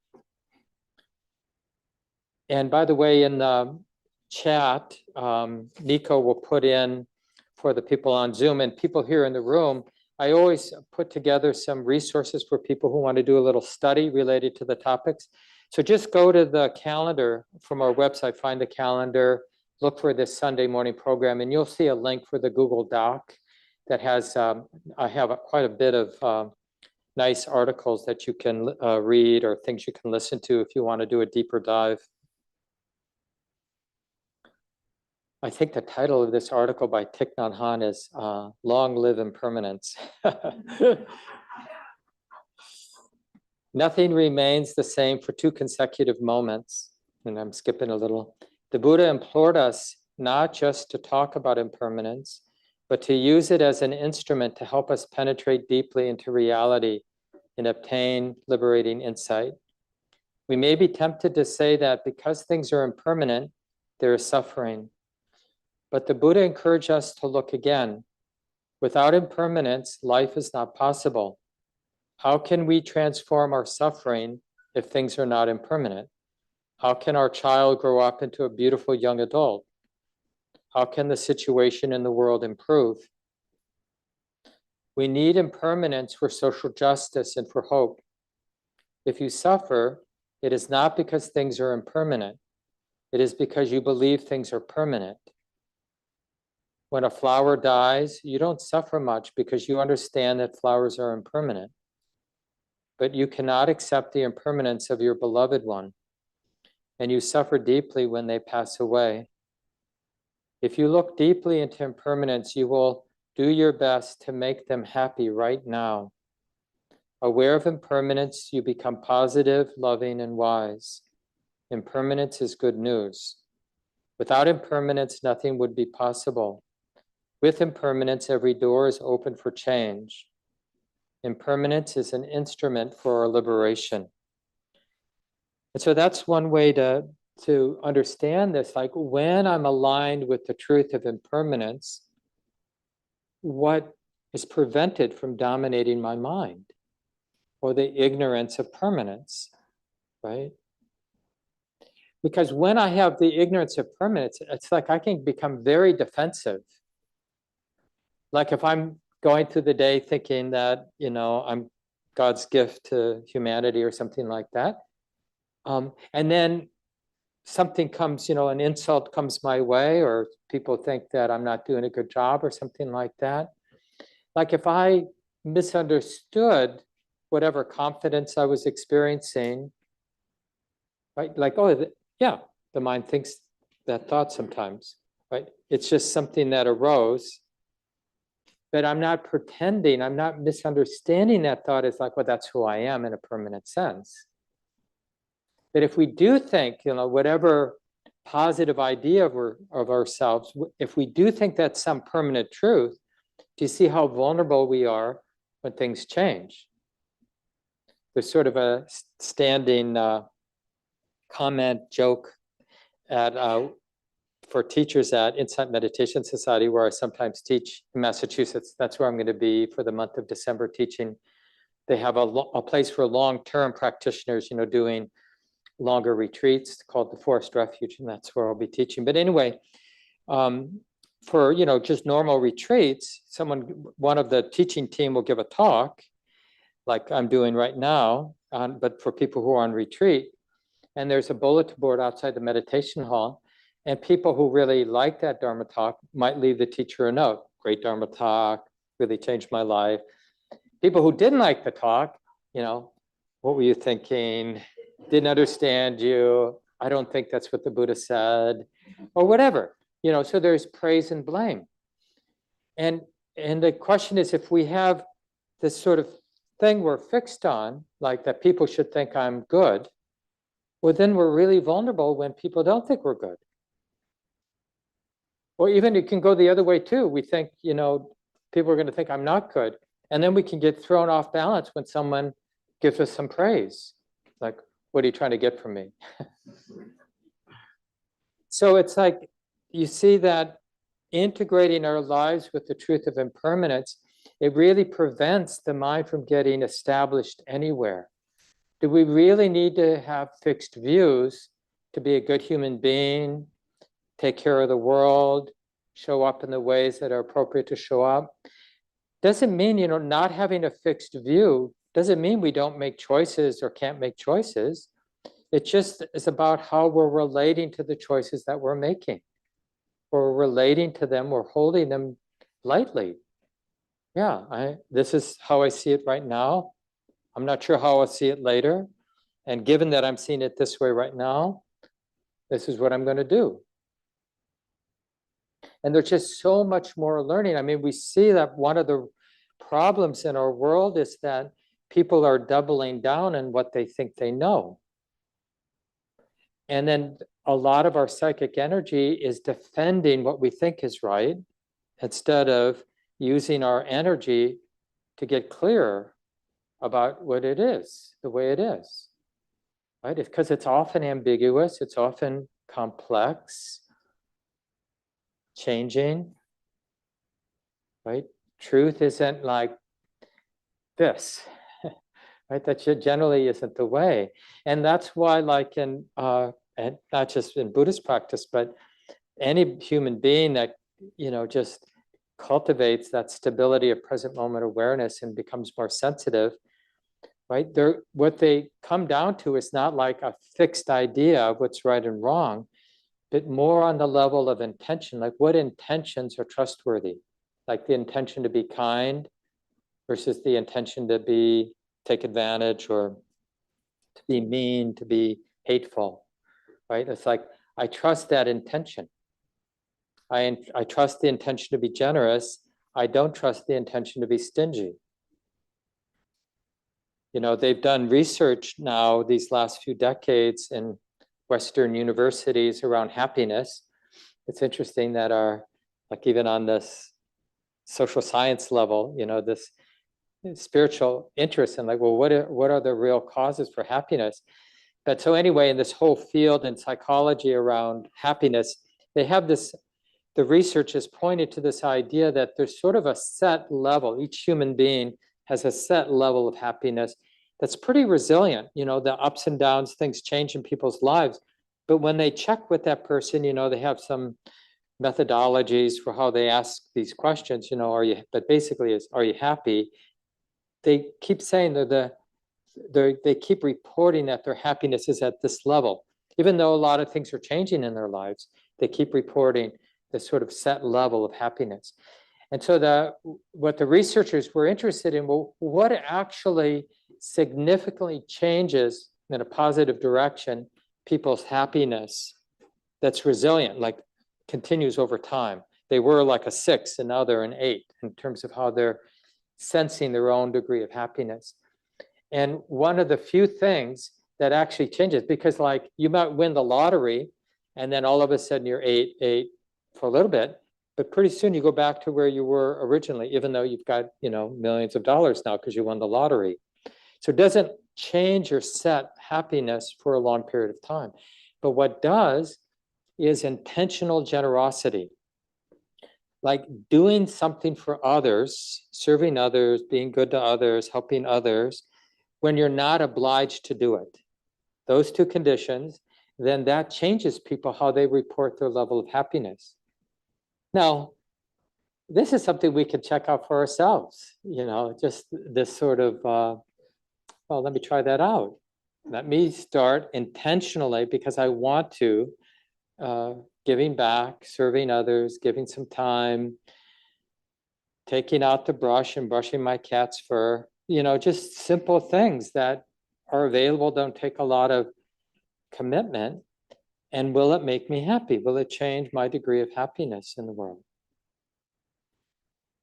And by the way, in the chat, Nico will put in for the people on Zoom and people here in the room, I always put together some resources for people who want to do a little study related to the topics. So just go to the calendar from our website, find the calendar, look for this Sunday morning program, and you'll see a link for the Google Doc that has, I have quite a bit of nice articles that you can read or things you can listen to if you want to do a deeper dive. I think the title of this article by Thich Nhat Hanh is Long Live Impermanence. Nothing remains the same for 2 consecutive moments. And I'm skipping a little. The Buddha implored us not just to talk about impermanence, but to use it as an instrument to help us penetrate deeply into reality and obtain liberating insight. We may be tempted to say that because things are impermanent, there is suffering. But the Buddha encouraged us to look again. Without impermanence, life is not possible. How can we transform our suffering if things are not impermanent? How can our child grow up into a beautiful young adult? How can the situation in the world improve? We need impermanence for social justice and for hope. If you suffer, it is not because things are impermanent. It is because you believe things are permanent. When a flower dies, you don't suffer much because you understand that flowers are impermanent. But you cannot accept the impermanence of your beloved one, and you suffer deeply when they pass away. If you look deeply into impermanence, you will do your best to make them happy right now. Aware of impermanence, you become positive, loving, and wise. Impermanence is good news. Without impermanence, nothing would be possible. With impermanence, every door is open for change. Impermanence is an instrument for our liberation. And so that's one way to understand this. Like when I'm aligned with the truth of impermanence, what is prevented from dominating my mind? Or the ignorance of permanence, right? Because when I have the ignorance of permanence, it's like I can become very defensive. Like if I'm going through the day thinking that, I'm God's gift to humanity or something like that. And then something comes, an insult comes my way, or people think that I'm not doing a good job or something like that. Like if I misunderstood whatever confidence I was experiencing, right? Like, oh, yeah, the mind thinks that thought sometimes, right? It's just something that arose. But I'm not pretending, I'm not misunderstanding that thought as like, well, that's who I am in a permanent sense. But if we do think, whatever positive idea of ourselves, if we do think that's some permanent truth, do you see how vulnerable we are when things change? There's sort of a standing comment joke at for teachers at Insight Meditation Society, where I sometimes teach in Massachusetts. That's where I'm going to be for the month of December teaching. They have a place for long-term practitioners, doing longer retreats called the Forest Refuge, and that's where I'll be teaching. But anyway, for just normal retreats, one of the teaching team will give a talk, like I'm doing right now, but for people who are on retreat, and there's a bulletin board outside the meditation hall. And people who really like that Dharma talk might leave the teacher a note. Great Dharma talk, really changed my life. People who didn't like the talk, what were you thinking? Didn't understand you. I don't think that's what the Buddha said, or whatever. So there's praise and blame. And the question is, if we have this sort of thing we're fixed on, like that people should think I'm good, well, then we're really vulnerable when people don't think we're good. Or even it can go the other way too. We think, people are going to think I'm not good. And then we can get thrown off balance when someone gives us some praise. Like, what are you trying to get from me? So it's like, you see that integrating our lives with the truth of impermanence, it really prevents the mind from getting established anywhere. Do we really need to have fixed views to be a good human being, take care of the world, show up in the ways that are appropriate to show up? Doesn't mean, not having a fixed view doesn't mean we don't make choices or can't make choices. It just is about how we're relating to the choices that we're making. We're relating to them, we're holding them lightly. Yeah, this is how I see it right now. I'm not sure how I'll see it later. And given that I'm seeing it this way right now, this is what I'm going to do. And there's just so much more learning. I mean, we see that one of the problems in our world is that people are doubling down on what they think they know. And then a lot of our psychic energy is defending what we think is right, instead of using our energy to get clearer about what it is, the way it is, right? Because it's often ambiguous, it's often complex, changing, right? Truth isn't like this, right? That generally isn't the way. And that's why, like and not just in Buddhist practice, but any human being that, just cultivates that stability of present moment awareness and becomes more sensitive, right? What they come down to is not like a fixed idea of what's right and wrong, but more on the level of intention, like what intentions are trustworthy, like the intention to be kind versus the intention to take advantage or to be mean, to be hateful, right? It's like, I trust that intention. I trust the intention to be generous. I don't trust the intention to be stingy. They've done research now these last few decades in Western universities around happiness. It's interesting that like even on this social science level, this spiritual interest in like, well, what are the real causes for happiness? But so anyway, in this whole field in psychology around happiness, they have the research has pointed to this idea that there's sort of a set level. Each human being has a set level of happiness that's pretty resilient. The ups and downs, things change in people's lives. But when they check with that person, they have some methodologies for how they ask these questions, but basically are you happy? They keep saying they keep reporting that their happiness is at this level. Even though a lot of things are changing in their lives, they keep reporting this sort of set level of happiness. And so what the researchers were interested in, well, what actually significantly changes in a positive direction people's happiness that's resilient, like continues over time. They were like a 6 and now they're an 8 in terms of how they're sensing their own degree of happiness. And one of the few things that actually changes, because like you might win the lottery and then all of a sudden you're 8 for a little bit, but pretty soon you go back to where you were originally, even though you've got, millions of dollars now because you won the lottery. So it doesn't change your set happiness for a long period of time. But what does is intentional generosity, like doing something for others, serving others, being good to others, helping others, when you're not obliged to do it. Those two conditions, then that changes people, how they report their level of happiness. Now, this is something we can check out for ourselves, just this sort of, well, let me try that out. Let me start intentionally, because I want to, giving back, serving others, giving some time, taking out the brush and brushing my cat's fur, just simple things that are available, don't take a lot of commitment. And will it make me happy? Will it change my degree of happiness in the world?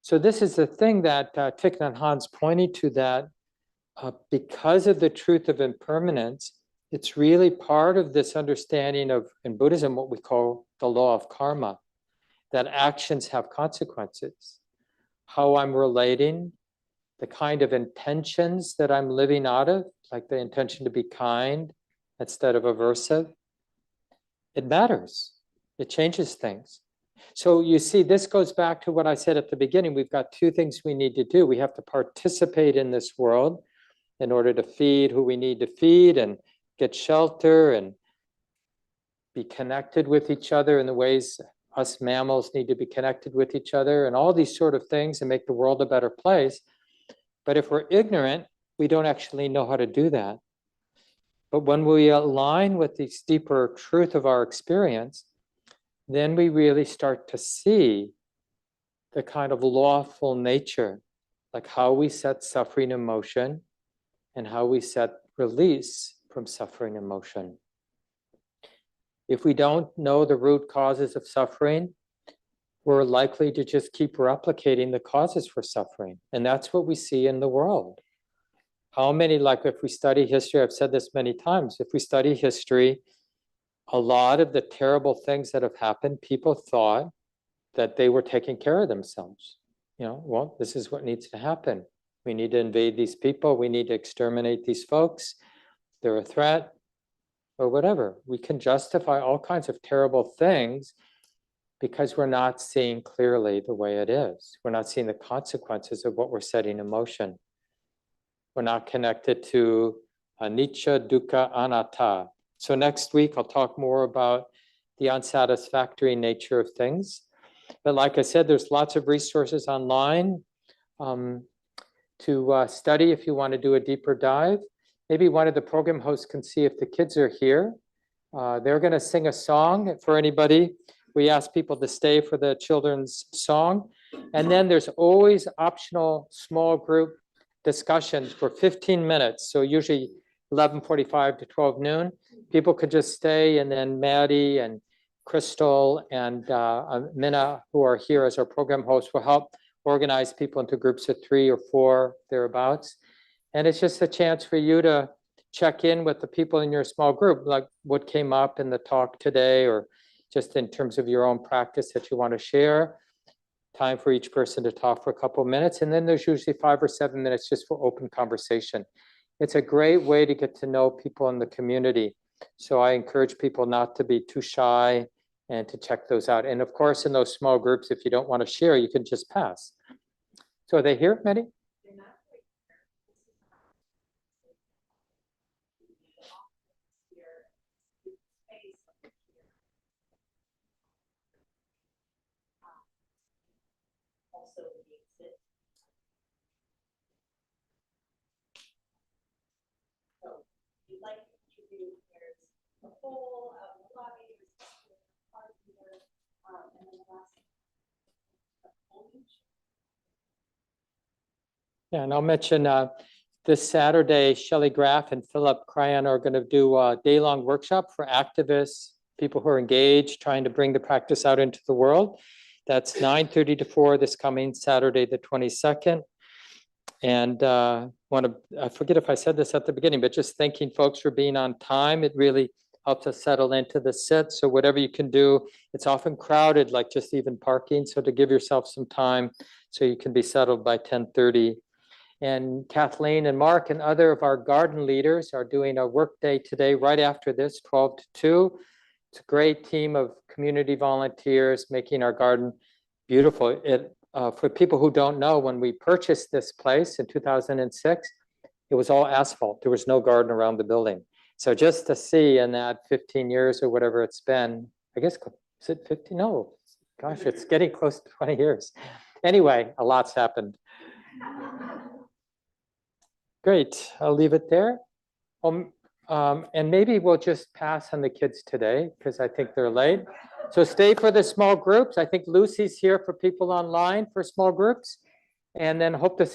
So this is the thing that Thich Nhat Hanh's pointing to, that because of the truth of impermanence, it's really part of this understanding of, in Buddhism, what we call the law of karma, that actions have consequences. How I'm relating, the kind of intentions that I'm living out of, like the intention to be kind instead of aversive, it matters. It changes things. So you see, this goes back to what I said at the beginning. We've got two things we need to do. We have to participate in this world in order to feed who we need to feed and get shelter and be connected with each other in the ways us mammals need to be connected with each other, and all these sort of things, and make the world a better place. But if we're ignorant, we don't actually know how to do that. But when we align with this deeper truth of our experience, then we really start to see the kind of lawful nature, like how we set suffering in motion and how we set release from suffering in motion. If we don't know the root causes of suffering, we're likely to just keep replicating the causes for suffering. And that's what we see in the world. How many, like if we study history, I've said this many times, if we study history, a lot of the terrible things that have happened, people thought that they were taking care of themselves. Well, this is what needs to happen. We need to invade these people. We need to exterminate these folks. They're a threat, or whatever. We can justify all kinds of terrible things because we're not seeing clearly the way it is. We're not seeing the consequences of what we're setting in motion. We're not connected to anicca, dukkha, anatta. So next week, I'll talk more about the unsatisfactory nature of things. But like I said, there's lots of resources online to study if you want to do a deeper dive. Maybe one of the program hosts can see if the kids are here. They're going to sing a song for anybody. We ask people to stay for the children's song. And then there's always optional small group discussions for 15 minutes. So usually 11:45 to 12 noon. People could just stay, and then Maddie and Crystal and Minna, who are here as our program hosts, will help organize people into groups of 3 or 4, thereabouts. And it's just a chance for you to check in with the people in your small group, like what came up in the talk today, or just in terms of your own practice that you want to share. Time for each person to talk for a couple of minutes. And then there's usually 5 or 7 minutes just for open conversation. It's a great way to get to know people in the community. So I encourage people not to be too shy and to check those out. And of course, in those small groups, if you don't want to share, you can just pass. So are they here, Maddie? Yeah, and I'll mention this Saturday, Shelley Graff and Philip Cryan are going to do a day-long workshop for activists, people who are engaged, trying to bring the practice out into the world. That's 9:30 to 4 this coming Saturday, the 22nd. And I forget if I said this at the beginning, but just thanking folks for being on time. It really helps us settle into the sit. So whatever you can do, it's often crowded, like just even parking. So to give yourself some time so you can be settled by 10:30. And Kathleen and Mark and other of our garden leaders are doing a work day today, right after this, 12 to 2. It's a great team of community volunteers making our garden beautiful. For people who don't know, when we purchased this place in 2006, it was all asphalt. There was no garden around the building. So just to see in that 15 years or whatever it's been, I guess, is it 15? No, gosh, it's getting close to 20 years. Anyway, a lot's happened. Great, I'll leave it there. And maybe we'll just pass on the kids today because I think they're late. So stay for the small groups. I think Lucy's here for people online for small groups. And then hope to see